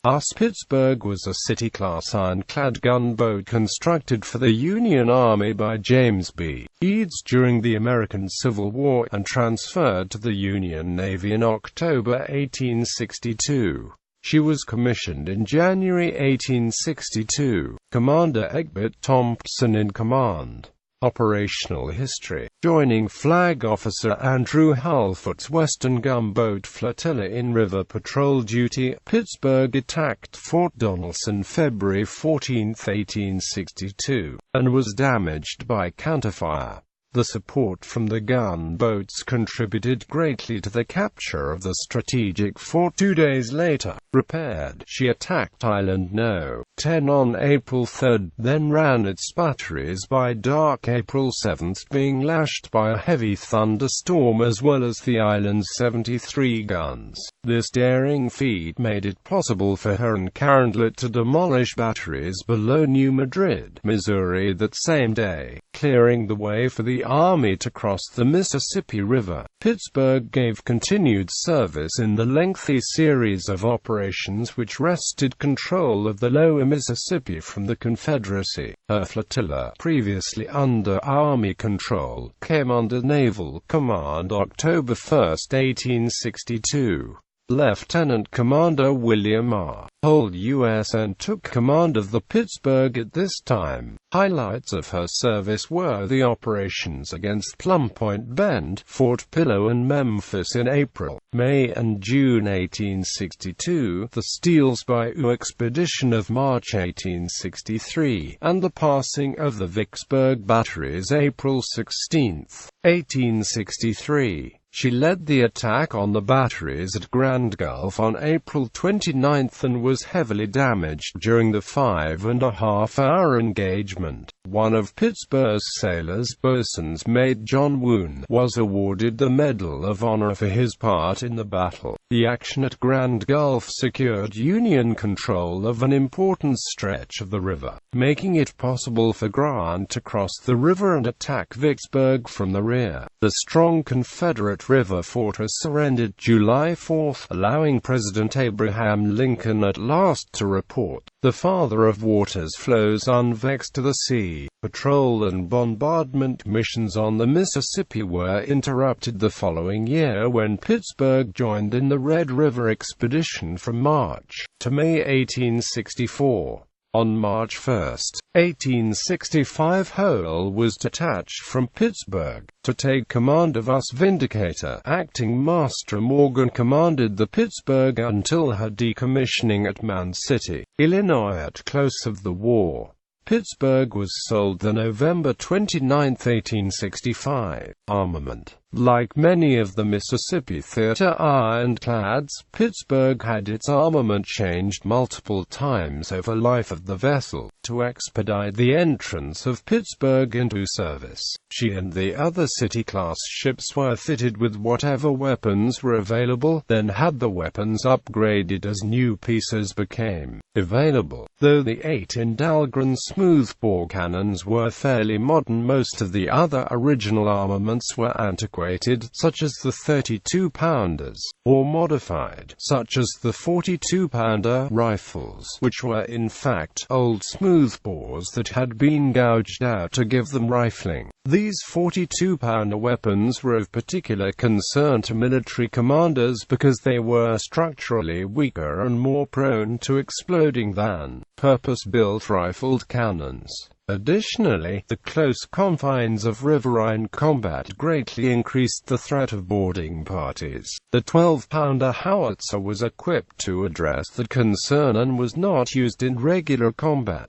USS Pittsburgh was a City-class ironclad gunboat constructed for the Union Army by James B.Eads during the American Civil War, and transferred to the Union Navy in October 1862. She was commissioned in January 1862. Commander Egbert Thompson in command. Operational history. Joining Flag Officer Andrew Hullfoot's Western Gunboat Flotilla in river patrol duty, Pittsburgh attacked Fort Donelson February 14, 1862, and was damaged by counterfire. The support from the gunboats contributed greatly to the capture of the strategic fort 2 days later. Repaired, she attacked Island No. 10 on April 3, then ran its batteries by dark April 7, being lashed by a heavy thunderstorm as well as the island's 73 guns. This daring feat made it possible for her and Carondelet to demolish batteries below New Madrid, Missouri that same day, clearing the way for the Army to cross the Mississippi River. Pittsburgh gave continued service in the lengthy series of operations which wrested control of the lower Mississippi from the Confederacy. Her flotilla, previously under Army control, came under naval command October 1, 1862. Lieutenant Commander William R. Holt U.S.N. took command of the Pittsburgh at this time. Highlights of her service were the operations against Plum Point Bend, Fort Pillow and Memphis in April, May and June 1862, the Steele's Bayou expedition of March 1863, and the passing of the Vicksburg batteries April 16, 1863. She led the attack on the batteries at Grand Gulf on April 29 and was heavily damaged during the 5.5-hour engagement. One of Pittsburgh's sailors, boatswain's mate John Woon, was awarded the Medal of Honor for his part in the battle. The action at Grand Gulf secured Union control of an important stretch of the river, making it possible for Grant to cross the river and attack Vicksburg from the rear. The strong Confederate river fortress surrendered July 4, allowing President Abraham Lincoln at last to report. The Father of Waters flows unvexed to the sea. Patrol and bombardment missions on the Mississippi were interrupted the following year when Pittsburgh joined in the Red River Expedition from March to May 1864. On March 1, 1865, Hull was detached from Pittsburgh to take command of USS Vindicator. Acting Master Morgan commanded the Pittsburgh until her decommissioning at Man City, Illinois at close of the war. Pittsburgh was sold the November 29, 1865. Armament. Like many of the Mississippi Theater ironclads, Pittsburgh had its armament changed multiple times over life of the vessel, to expedite the entrance of Pittsburgh into service. She and the other City-class ships were fitted with whatever weapons were available, then had the weapons upgraded as new pieces became available. Though the 8-inch Dahlgren smoothbore cannons were fairly modern, most of the other original armaments were antiquated, such as the 32-pounders, or modified, such as the 42-pounder rifles, which were in fact old smoothbores that had been gouged out to give them rifling. These 42-pounder weapons were of particular concern to military commanders because they were structurally weaker and more prone to exploding than purpose-built rifled cannons. Additionally, the close confines of riverine combat greatly increased the threat of boarding parties. The 12-pounder howitzer was equipped to address that concern and was not used in regular combat.